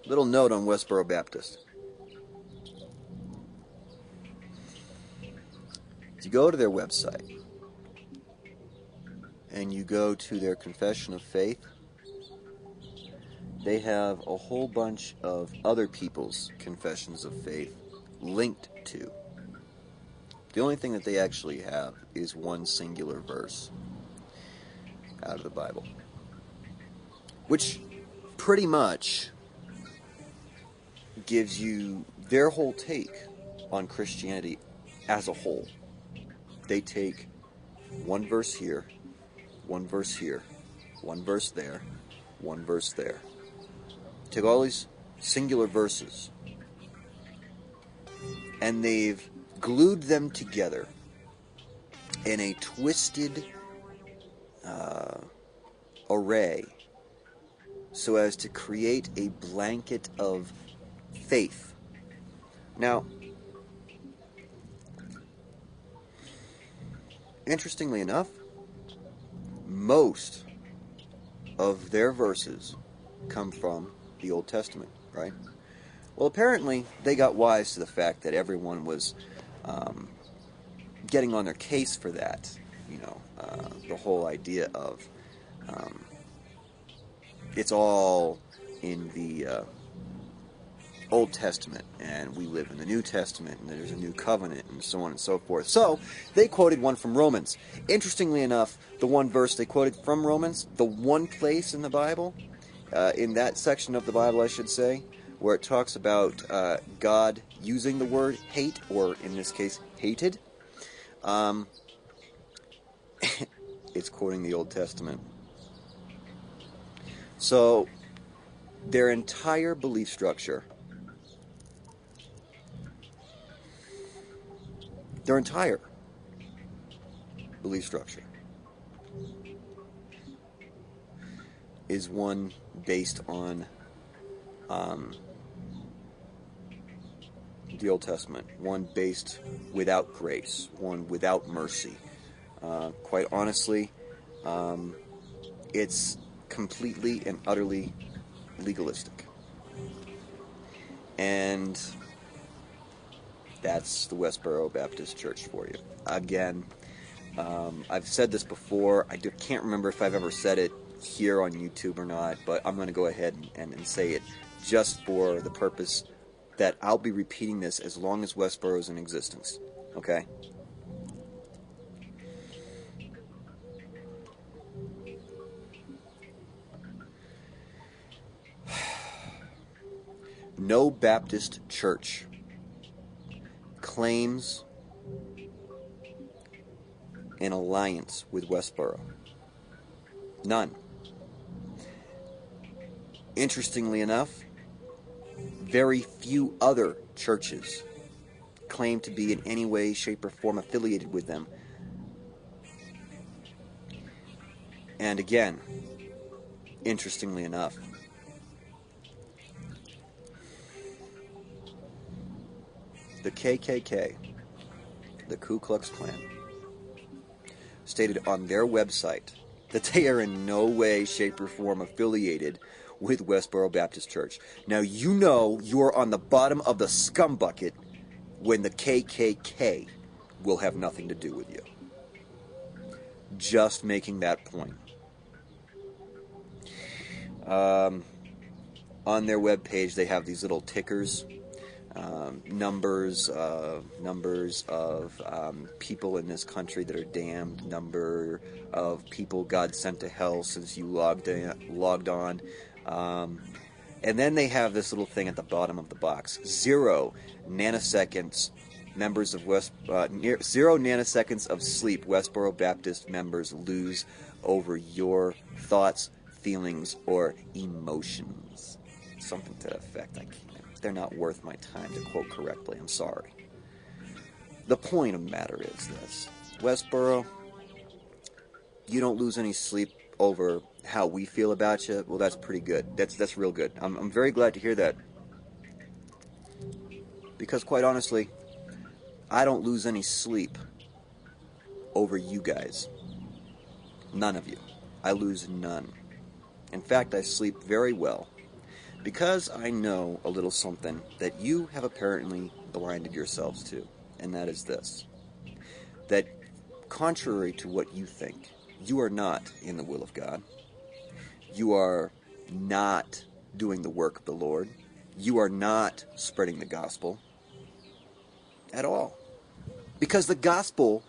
Little note on Westboro Baptist. You go to their website, and you go to their confession of faith. They have a whole bunch of other people's confessions of faith linked to. The only thing that they actually have is one singular verse out of the Bible, which pretty much gives you their whole take on Christianity as a whole. They take one verse here, one verse here, one verse there, one verse there. Take all these singular verses, and they've glued them together in a twisted array so as to create a blanket of faith. Now, interestingly enough, most of their verses come from the Old Testament, right? Well, apparently they got wise to the fact that everyone was getting on their case for that. The whole idea of it's all in the Old Testament, and we live in the New Testament, and there's a new covenant, and so on and so forth. So they quoted one from Romans. Interestingly enough, the one verse they quoted from Romans, the one place in the Bible, in that section of the Bible, I should say, where it talks about God using the word hate, or in this case, hated, it's quoting the Old Testament. So their entire belief structure, is one based on the Old Testament, one based without grace, one without mercy. Quite honestly, it's completely and utterly legalistic. And that's the Westboro Baptist Church for you. Again, I've said this before. I can't remember if I've ever said it here on YouTube or not, but I'm going to go ahead and say it just for the purpose that I'll be repeating this as long as Westboro is in existence. Okay? No Baptist church claims an alliance with Westboro. None. Interestingly enough, very few other churches claim to be in any way, shape, or form affiliated with them. And again, interestingly enough, the KKK, the Ku Klux Klan, stated on their website that they are in no way, shape, or form affiliated with Westboro Baptist Church. Now, you know you're on the bottom of the scum bucket when the KKK will have nothing to do with you. Just making that point. On their webpage, they have these little tickers. Numbers of people in this country that are damned, number of people God sent to hell since you logged on, and then they have this little thing at the bottom of the box: 0 nanoseconds. Members of 0 nanoseconds of sleep. Westboro Baptist members lose over your thoughts, feelings, or emotions. Something to that effect. I can't. They're not worth my time to quote correctly. I'm sorry. The point of the matter is this. Westboro, you don't lose any sleep over how we feel about you. Well, that's pretty good. That's real good. I'm very glad to hear that. Because quite honestly, I don't lose any sleep over you guys. None of you. I lose none. In fact, I sleep very well, Because I know a little something that you have apparently blinded yourselves to, and that is this: that contrary to what you think, you are not in the will of God. You are not doing the work of the Lord. You are not spreading the gospel at all. Because the gospel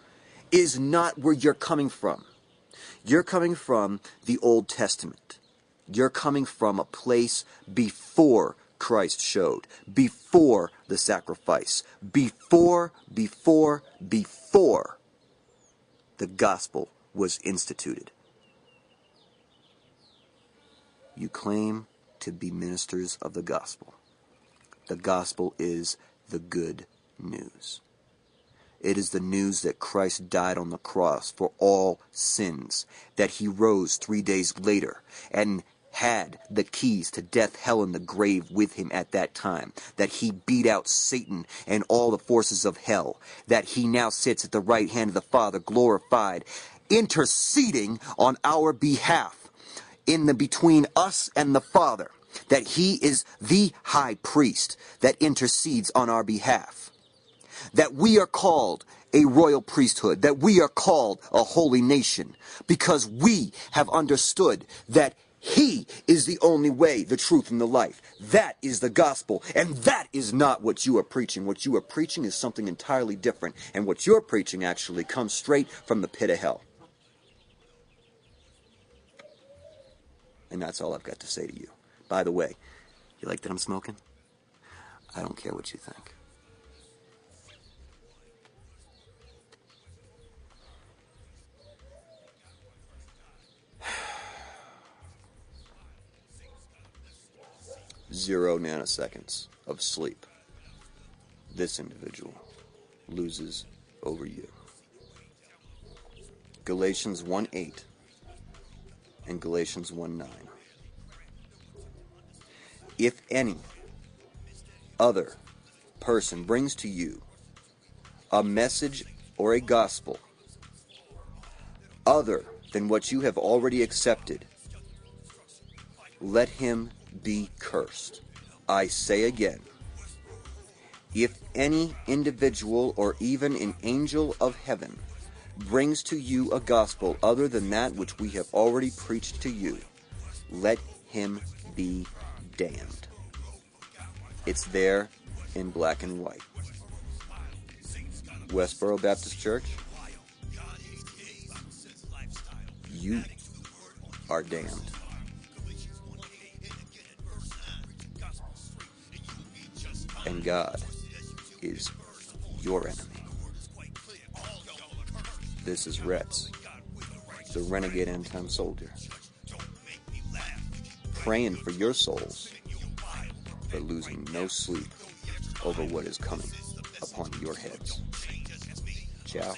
is not where you're coming from. You're coming from the Old Testament. You're coming from a place before Christ showed, before the sacrifice, before the gospel was instituted. You claim to be ministers of the gospel. The gospel is the good news. It is the news that Christ died on the cross for all sins, that he rose 3 days later and had the keys to death, hell, and the grave with him at that time, that he beat out Satan and all the forces of hell, that he now sits at the right hand of the Father, glorified, interceding on our behalf in the between us and the Father, that he is the high priest that intercedes on our behalf, that we are called a royal priesthood, that we are called a holy nation, because we have understood that he is the only way, the truth, and the life. That is the gospel, and that is not what you are preaching. What you are preaching is something entirely different, and what you're preaching actually comes straight from the pit of hell. And that's all I've got to say to you. By the way, you like that I'm smoking? I don't care what you think. Zero nanoseconds of sleep. This individual loses over you. Galatians 1:8 and Galatians 1:9. If any other person brings to you a message or a gospel other than what you have already accepted, let him be cursed. I say again, if any individual or even an angel of heaven brings to you a gospel other than that which we have already preached to you, let him be damned. It's there in black and white. Westboro Baptist Church, you are damned. And God is your enemy. This is R.E.T.S, the renegade end-time soldier, praying for your souls, but losing no sleep over what is coming upon your heads. Ciao.